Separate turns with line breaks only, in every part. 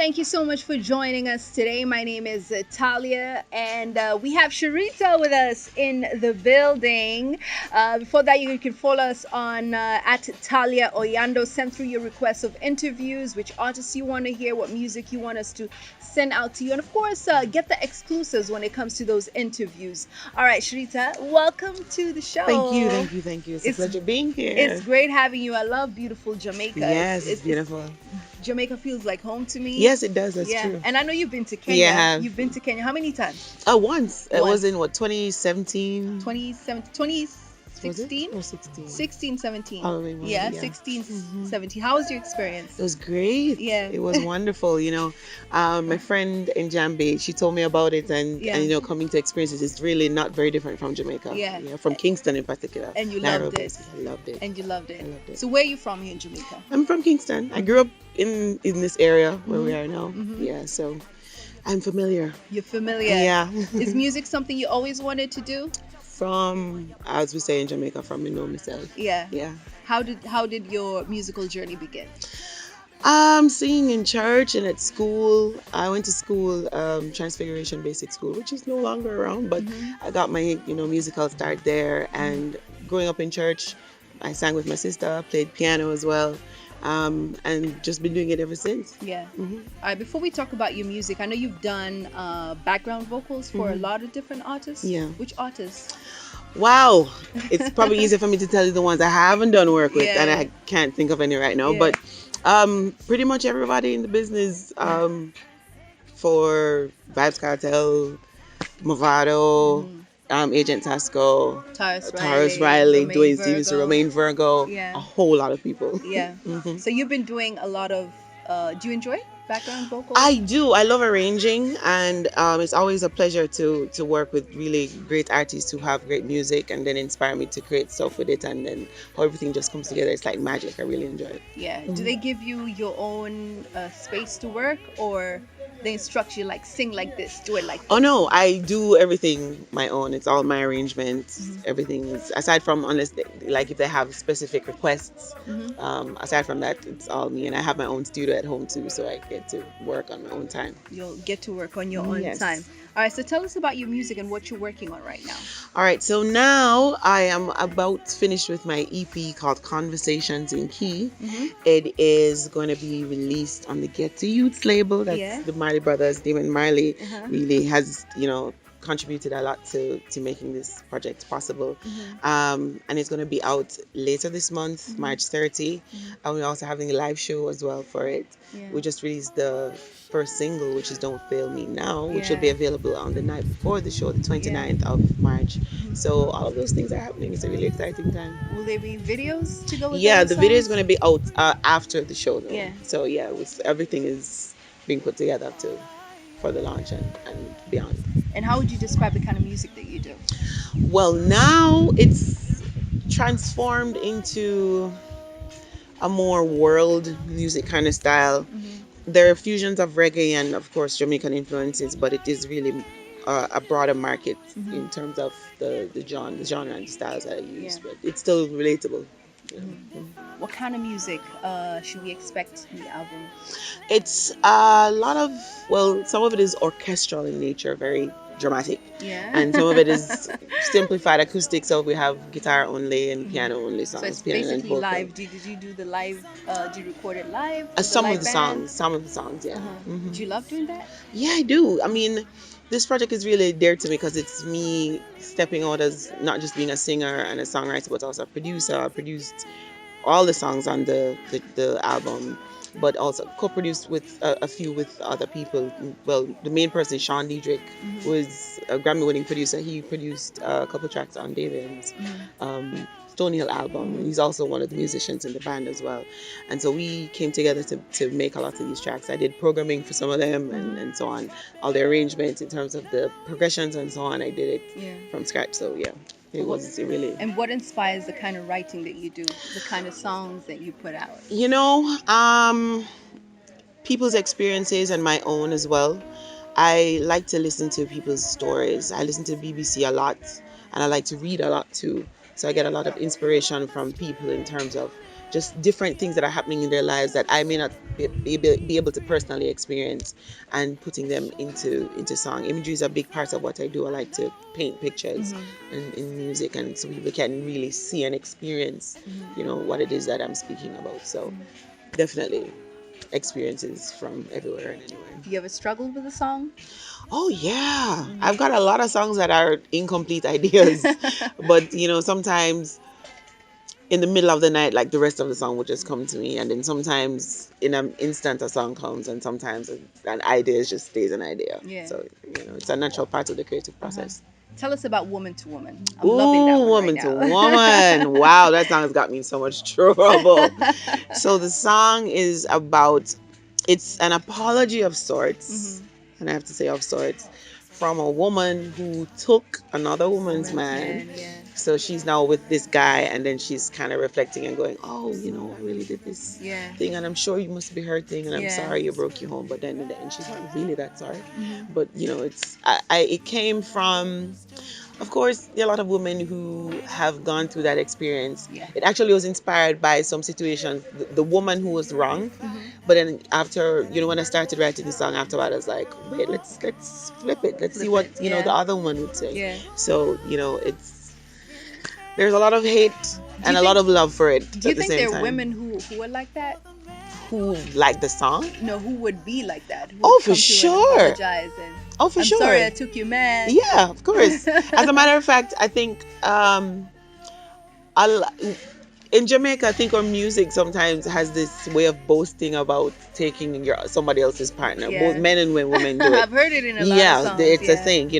Thank you so much for joining us today. My name is Tallia, and we have Sherieta with us in the building. Before that, you can follow us on at Tallia Oyando. Send through your requests of interviews, which artists you want to hear, what music you want us to send out to you, and of course, get the exclusives when it comes to those interviews. All right, Sherieta, welcome to the show.
Thank you. It's a pleasure being here.
It's great having you. I love beautiful Jamaica.
Yes, it's beautiful.
Jamaica feels like home to me.
Yes, it does. That's true.
And I know you've been to Kenya.
Yeah, I have.
You've been to Kenya. How many times?
Once. It was in what, 2017?
2016?
Or 16?
16, 17.
Probably more,
yeah, 16, 17. How was your experience?
It was great.
Yeah.
It was wonderful. My friend in Jambi, she told me about it, and coming to experience it is really not very different from Jamaica.
Yeah.
From Kingston in particular.
And you loved it.
I loved it.
And you loved it. So where are you from here in Jamaica?
I'm from Kingston. I grew up in this area where we are now. Yeah, so I'm familiar.
You're familiar.
Yeah.
Is music something you always wanted to do?
From, as we say in Jamaica, from myself.
Yeah.
Yeah.
How did your musical journey begin?
Singing in church and at school. I went to school, Transfiguration Basic School, which is no longer around, but I got my musical start there. And growing up in church, I sang with my sister, played piano as well. And just been doing it ever since.
Yeah. All right, before we talk about your music, I know you've done background vocals for a lot of different artists.
Yeah.
Which artists?
Wow. It's probably easier for me to tell you the ones I haven't done work with, and I can't think of any right now. But pretty much everybody in the business, for Vybez Kartel, Movado, Agent Tasco, Tarrus Riley, Dwayne Stevenson, Romain Virgo, a whole lot of people.
Yeah. So you've been doing a lot of, do you enjoy background vocals?
I do. I love arranging, and it's always a pleasure to work with really great artists who have great music and then inspire me to create stuff with it, and then how everything just comes together. It's like magic. I really enjoy it.
Yeah. Do they give you your own space to work, or they instruct you like sing like this, do it like this?
Oh no, I do everything my own. It's all my arrangements. Everything is, aside from if they have specific requests. Aside from that, it's all me, and I have my own studio at home too, so I get to work on my own time.
You'll get to work on your own time. All right, so tell us about your music and what you're working on right now.
All right, so now I am about finished with my EP called Conversations in Key. It is going to be released on the Get to Youths label. That's the Marley brothers. Damon Marley really has, contributed a lot to making this project possible. And it's going to be out later this month, March 30. And we're also having a live show as well for it. We just released the first single, which is Don't Fail Me Now, which will be available on the night before the show, the 29th of March. So all of those things are happening. It's a really exciting time.
Will there be videos to go with
the video is going to be out after the show though. So everything is being put together for the launch and beyond.
And how would you describe the kind of music that you do?
Well, now it's transformed into a more world music kind of style. There are fusions of reggae and, of course, Jamaican influences, but it is really a broader market in terms of the genre and the styles that I use. But it's still relatable.
What kind of music should we expect in the album?
It's a lot of, some of it is orchestral in nature, very dramatic. And some of it is simplified acoustic, so we have guitar only and piano only songs.
So it's
piano
basically live. Did you do the live, did you record it live?
Some of the songs, yeah.
Do you love doing that?
Yeah, I do. I mean, this project is really dear to me because it's me stepping out as not just being a singer and a songwriter, but also a producer. I produced all the songs on the album, but also co-produced with a few with other people. Well, the main person is Sean Diedrich, who is a Grammy-winning producer. He produced a couple tracks on David's Stony Hill album, and he's also one of the musicians in the band as well. And so we came together to make a lot of these tracks. I did programming for some of them and so on. All the arrangements in terms of the progressions and so on, I did it from scratch. So it really.
And what inspires the kind of writing that you do, the kind of songs that you put out?
People's experiences and my own as well. I like to listen to people's stories. I listen to BBC a lot, and I like to read a lot too. So I get a lot of inspiration from people in terms of just different things that are happening in their lives that I may not be able to personally experience, and putting them into song. Imagery is a big part of what I do. I like to paint pictures in music, and so people can really see and experience, what it is that I'm speaking about. So definitely experiences from everywhere and anywhere.
You ever struggled with a song?
Oh yeah, I've got a lot of songs that are incomplete ideas, but sometimes in the middle of the night, like, the rest of the song would just come to me, and then sometimes in an instant a song comes, and sometimes an idea just stays an idea.
Yeah.
So it's a natural part of the creative process.
Tell us about Woman to Woman. I'm loving that one
Woman
right
to
now.
Woman. Wow, that song has got me in so much trouble. So the song is about, it's an apology of sorts, and I have to say of sorts, from a woman who took another woman's man. So she's now with this guy, and then she's kind of reflecting and going, oh, I really did this thing, and I'm sure you must be hurting, and I'm sorry you broke your home. But then in the end, she's not really that sorry. But it came from, of course, there are a lot of women who have gone through that experience. It actually was inspired by some situations, the woman who was wrong. But then after, when I started writing the song, after that, I was like, wait, let's flip it. Let's see what, the other one would say. So, there's a lot of hate and a lot of love for it.
Do you think there are women who are like that?
Who like the song?
No, who would be like that? Who
Oh,
would
for
come to you and
sure.
apologize and,
Oh, for
I'm
sure.
sorry I took you, man.
Yeah, of course. As a matter of fact, I think in Jamaica, I think our music sometimes has this way of boasting about taking somebody else's partner. Both men and women do it.
I've heard it in a lot of songs.
It's a thing,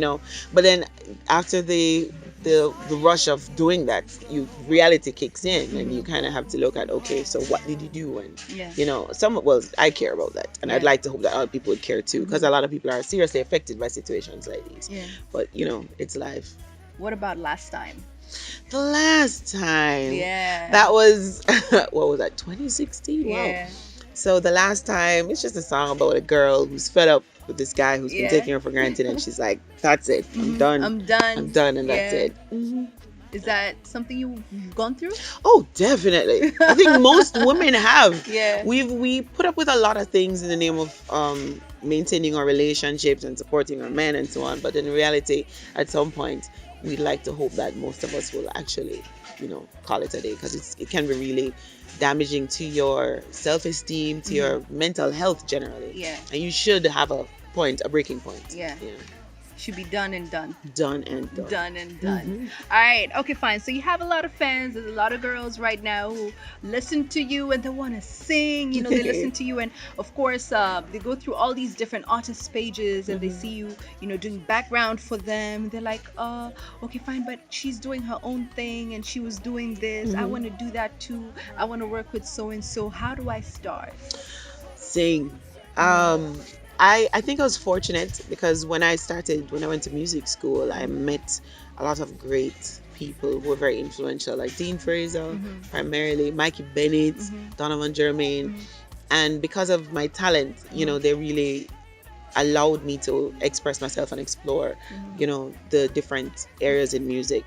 But then after the rush of doing that, reality kicks in, and you kind of have to look at, okay, so what did you do? And I care about that, and I'd like to hope that other people would care too, because a lot of people are seriously affected by situations like these. But it's life.
What about Last Time?
The last time,
Yeah.
that was what was that, 2016?
Yeah.
Wow. So the last time, it's just a song about a girl who's fed up with this guy who's been taking her for granted, and she's like, that's it, I'm done, and that's it.
Is that something you've gone through?
Oh, definitely. I think most women have.
Yeah.
We put up with a lot of things in the name of maintaining our relationships and supporting our men and so on, but in reality, at some point, we'd like to hope that most of us will actually, call it a day, because it can be really damaging to your self-esteem, to your mental health generally.
Yeah.
And you should have a breaking point.
Yeah. Should be done and done.
Done and done.
Done and done. All right. Okay, fine. So you have a lot of fans. There's a lot of girls right now who listen to you and they want to sing. They listen to you, and of course, they go through all these different artist pages, and they see you, doing background for them. They're like, okay, fine, but she's doing her own thing, and she was doing this. I want to do that too. I want to work with so and so. How do I start?
Sing. I think I was fortunate, because when I went to music school, I met a lot of great people who were very influential, like Dean Fraser, primarily, Mikey Bennett, Donovan Jermaine. And because of my talent, they really allowed me to express myself and explore, the different areas in music.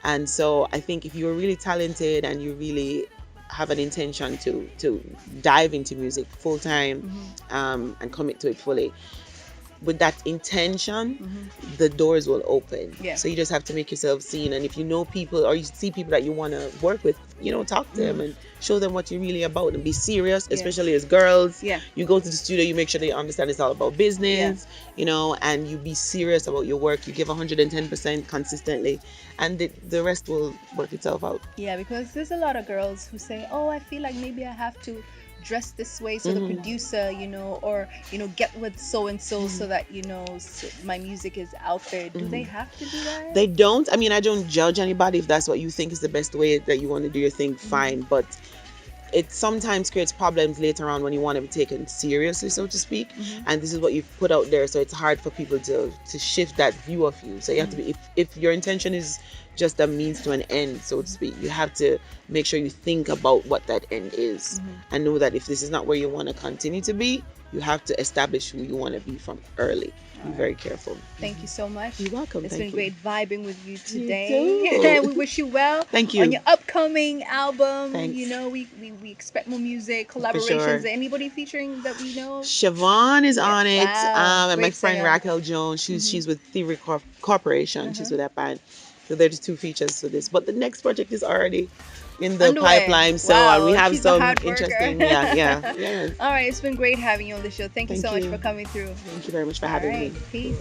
And so I think if you're really talented and you really have an intention to dive into music full time, and commit to it fully, with that intention, the doors will open. So you just have to make yourself seen, and if you know people or you see people that you want to work with, talk to them and show them what you're really about, and be serious, especially as girls. You go to the studio, you make sure they understand it's all about business, and you be serious about your work. You give 110% consistently, and the rest will work itself out.
Yeah, because there's a lot of girls who say, oh, I feel like maybe I have to dress this way so the producer, or get with so and so so that so my music is out there. Do they have to do that?
They don't. I mean, I don't judge anybody. If that's what you think is the best way that you want to do your thing, fine. But it sometimes creates problems later on when you want to be taken seriously, so to speak. And this is what you've put out there, so it's hard for people to shift that view of you. So you have to be, if your intention is just a means to an end, so to speak, you have to make sure you think about what that end is, and know that if this is not where you want to continue to be, you have to establish who you want to be from early. Be very careful.
Thank you so much.
You're welcome.
It's
Thank
been
you.
great vibing with you today.
too.
We wish you well.
Thank you.
On your upcoming album.
Thanks.
You know, we expect more music,
For
collaborations.
sure.
Anybody featuring that we know?
Siobhan is on it.
Wow,
And my
great
friend
singer.
Raquel Jones. She's with Thievery Corporation. She's with that band. So they're the two features for this. But the next project is already in the
Underway.
pipeline. So
Wow,
we have
she's a
some
hard worker.
interesting. Yeah.
All right, it's been great having you on the show. Thank you
Thank
so much
you.
for coming through.
Thank you very much for
All
having
right,
me.
peace.